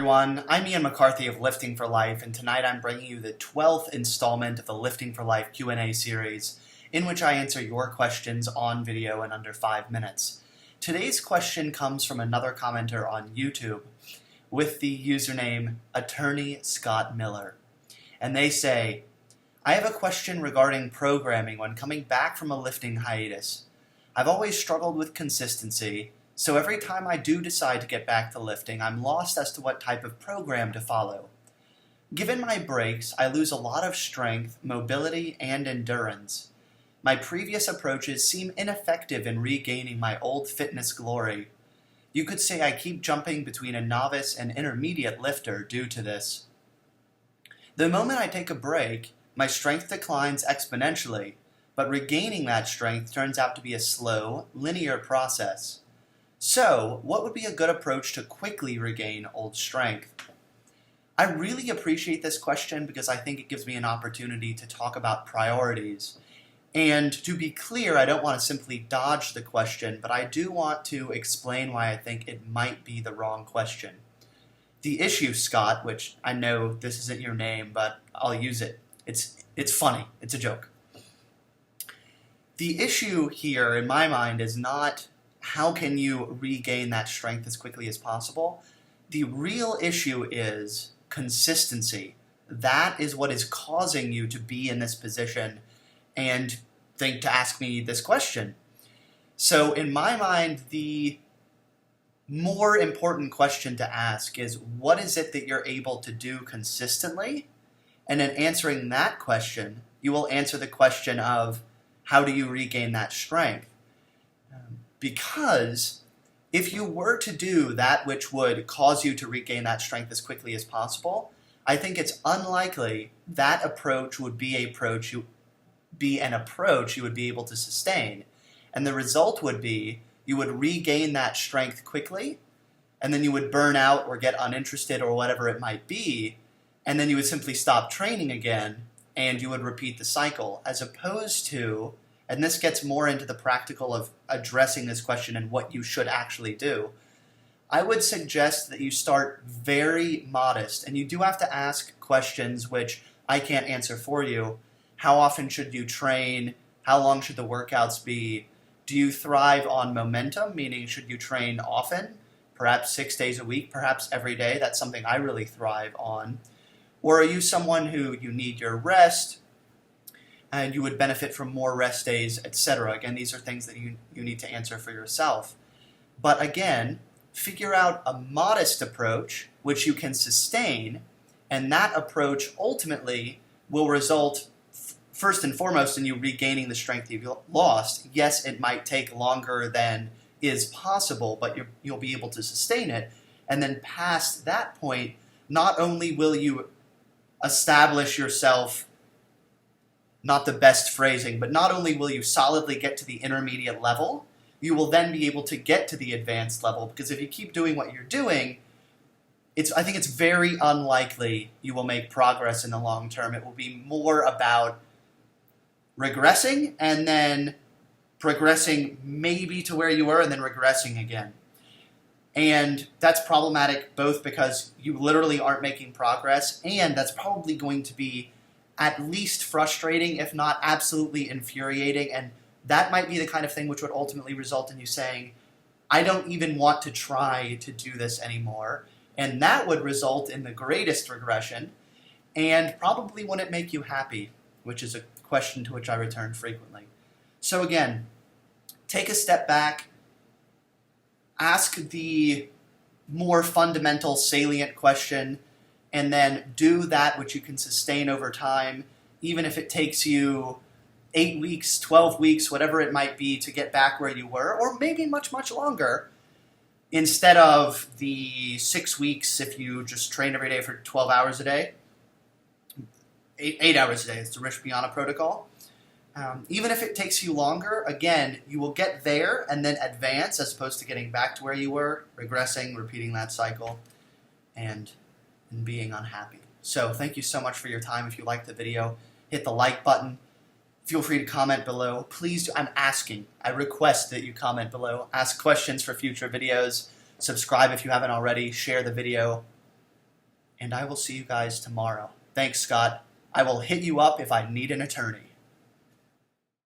everyone, I'm Ian McCarthy of Lifting for Life, and tonight I'm bringing you the 12th installment of the Lifting for Life Q&A series, in which I answer your questions on video in under 5 minutes. Today's question comes from another commenter on YouTube with the username Attorney Scott Miller, and they say, I have a question regarding programming when coming back from a lifting hiatus. I've always struggled with consistency, so every time I do decide to get back to lifting, I'm lost as to what type of program to follow. Given my breaks, I lose a lot of strength, mobility, and endurance. My previous approaches seem ineffective in regaining my old fitness glory. You could say I keep jumping between a novice and intermediate lifter due to this. The moment I take a break, my strength declines exponentially, but regaining that strength turns out to be a slow, linear process. So, what would be a good approach to quickly regain old strength? I really appreciate this question because I think it gives me an opportunity to talk about priorities. And to be clear, I don't want to simply dodge the question, but I do want to explain why I think it might be the wrong question. The issue, Scott, which I know this isn't your name, but I'll use it. It's funny. It's a joke. The issue here, in my mind, is not how can you regain that strength as quickly as possible? The real issue is consistency. That is what is causing you to be in this position and think to ask me this question. So in my mind, the more important question to ask is, what is it that you're able to do consistently? And in answering that question, you will answer the question of, how do you regain that strength? Because if you were to do that which would cause you to regain that strength as quickly as possible, I think it's unlikely that approach would be an approach you would be able to sustain. And the result would be you would regain that strength quickly, and then you would burn out or get uninterested or whatever it might be, and then you would simply stop training again, and you would repeat the cycle, as opposed to, and this gets more into the practical of addressing this question and what you should actually do, I would suggest that you start very modest, and you do have to ask questions which I can't answer for you. How often should you train? How long should the workouts be? Do you thrive on momentum, meaning should you train often? Perhaps 6 days a week, perhaps every day. That's something I really thrive on. Or are you someone who you need your rest, and you would benefit from more rest days, etc.? Again, these are things that you need to answer for yourself. But again, figure out a modest approach which you can sustain, and that approach ultimately will result first and foremost in you regaining the strength you've lost. Yes, it might take longer than is possible, but you'll be able to sustain it. And then past that point, not only will you establish yourself, not the best phrasing, but not only will you solidly get to the intermediate level, you will then be able to get to the advanced level, because if you keep doing what you're doing, I think it's very unlikely you will make progress in the long term. It will be more about regressing and then progressing maybe to where you were and then regressing again. And that's problematic both because you literally aren't making progress, and that's probably going to be at least frustrating, if not absolutely infuriating, and that might be the kind of thing which would ultimately result in you saying, I don't even want to try to do this anymore, and that would result in the greatest regression, and probably wouldn't make you happy, which is a question to which I return frequently. So again, take a step back, ask the more fundamental, salient question, and then do that which you can sustain over time, even if it takes you 8 weeks, 12 weeks, whatever it might be to get back where you were, or maybe much, much longer, instead of the 6 weeks if you just train every day for 12 hours a day, 8 hours a day is the Rich Piana protocol. Even if it takes you longer, again, you will get there and then advance as opposed to getting back to where you were, regressing, repeating that cycle, and being unhappy. So thank you so much for your time. If you liked the video, hit the like button. Feel free to comment below. Please do. I request that you comment below. Ask questions for future videos. Subscribe if you haven't already. Share the video. and I will see you guys tomorrow. Thanks, Scott. I will hit you up if I need an attorney.